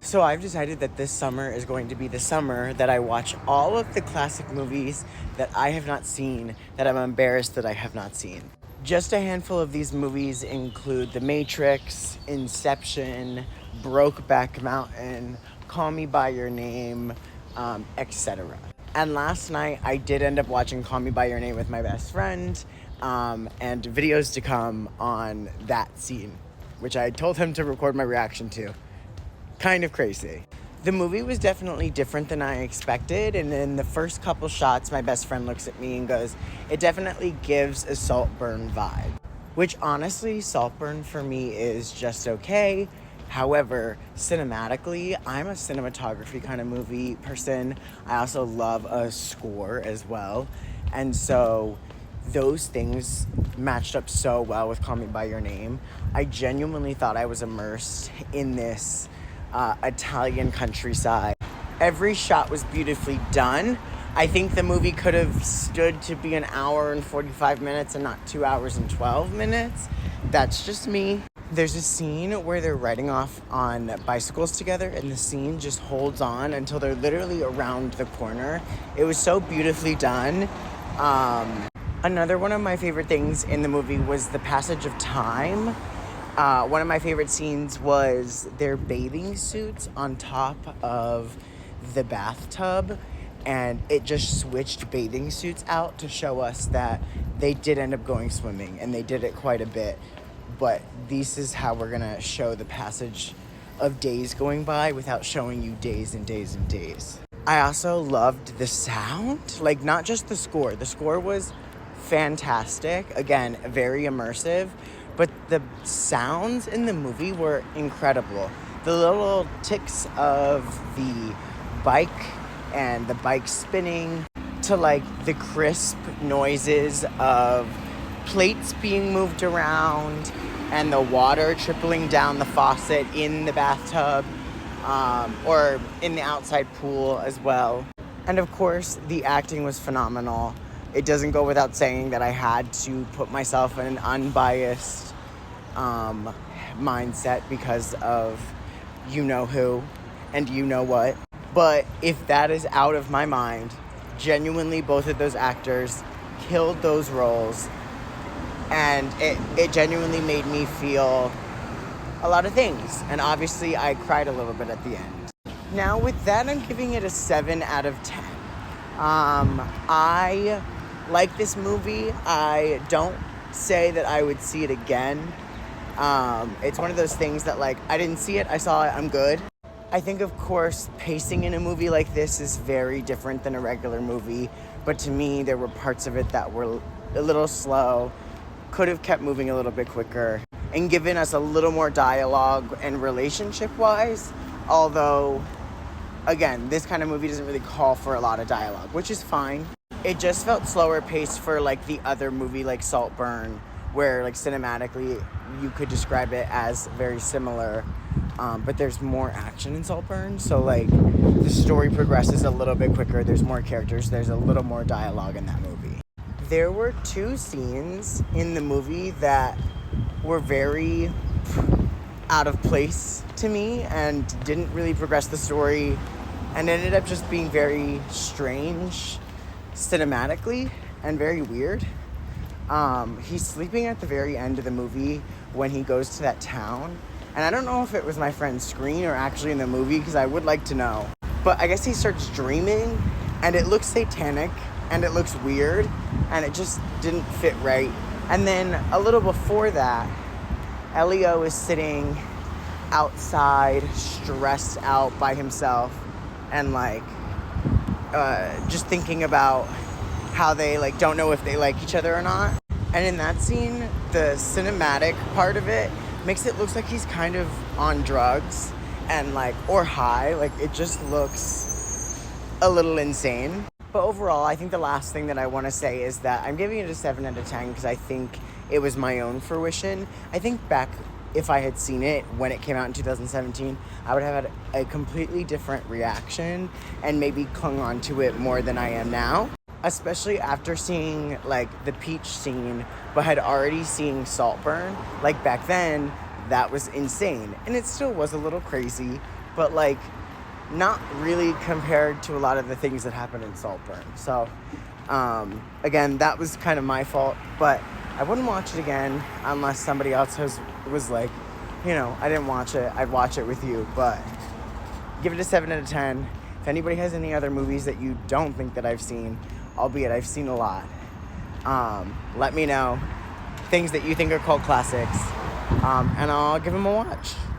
So I've decided that this summer is going to be the summer that I watch all of the classic movies that I have not seen, that I'm embarrassed that I have not seen. Just a handful of these movies include The Matrix, Inception, Brokeback Mountain, Call Me By Your Name, etc. And last night I did end up watching Call Me By Your Name with my best friend, and videos to come on that scene, which I told him to record my reaction to. Kind of crazy. The movie was definitely different than I expected, and in the first couple shots, my best friend looks at me and goes, it definitely gives a Saltburn vibe. Which honestly, Saltburn for me is just okay. However, cinematically, I'm a cinematography kind of movie person. I also love a score as well. And so those things matched up so well with Call Me By Your Name. I genuinely thought I was immersed in this Italian countryside. Every shot was beautifully done. I think the movie could have stood to be an hour and 45 minutes and not 2 hours and 12 minutes. That's just me. There's a scene where they're riding off on bicycles together, and the scene just holds on until they're literally around the corner. It was so beautifully done. Another one of my favorite things in the movie was the passage of time. One of my favorite scenes was their bathing suits on top of the bathtub, and it just switched bathing suits out to show us that they did end up going swimming, and they did it quite a bit. But this is how we're gonna show the passage of days going by without showing you days and days and days. I also loved the sound, like not just the score. The score was fantastic, again, very immersive. But the sounds in the movie were incredible. The little ticks of the bike and the bike spinning to like the crisp noises of plates being moved around and the water trickling down the faucet in the bathtub, or in the outside pool as well. And of course, the acting was phenomenal. It doesn't go without saying that I had to put myself in an unbiased mindset because of you know who and you know what. But if that is out of my mind, genuinely both of those actors killed those roles, and it genuinely made me feel a lot of things. And obviously I cried a little bit at the end. Now with that, I'm giving it a 7 out of 10. I like this movie. I don't say that I would see it again. It's one of those things that, like, I didn't see it, I saw it, I'm good. I think, of course, pacing in a movie like this is very different than a regular movie, but to me, there were parts of it that were a little slow, could have kept moving a little bit quicker, and given us a little more dialogue and relationship-wise, although, again, this kind of movie doesn't really call for a lot of dialogue, which is fine. It just felt slower paced for, like, the other movie, like Saltburn, where, like, cinematically you could describe it as very similar, but there's more action in Saltburn, so, like, the story progresses a little bit quicker, there's more characters, there's a little more dialogue in that movie. There were 2 scenes in the movie that were very out of place to me and didn't really progress the story and ended up just being very strange cinematically and very weird. He's sleeping at the very end of the movie when he goes to that town. And I don't know if it was my friend's screen or actually in the movie, because I would like to know. But I guess he starts dreaming, and it looks satanic, and it looks weird, and it just didn't fit right. And then a little before that, Elio is sitting outside, stressed out by himself, and like, just thinking about how they like don't know if they like each other or not. And in that scene, the cinematic part of it makes it look like he's kind of on drugs and like, or high. Like, it just looks a little insane. But overall, I think the last thing that I want to say is that I'm giving it a 7 out of 10 because I think it was my own fruition. I think back, if I had seen it when it came out in 2017, I would have had a completely different reaction and maybe clung on to it more than I am now. Especially after seeing, like, the Peach scene, but had already seen Saltburn. Like, back then, that was insane. And it still was a little crazy, but like not really compared to a lot of the things that happen in Saltburn. So again, that was kind of my fault, but I wouldn't watch it again unless somebody else was like, you know, I didn't watch it, I'd watch it with you. But give it a 7 out of 10. If anybody has any other movies that you don't think that I've seen, albeit I've seen a lot, let me know things that you think are cult classics, and I'll give them a watch.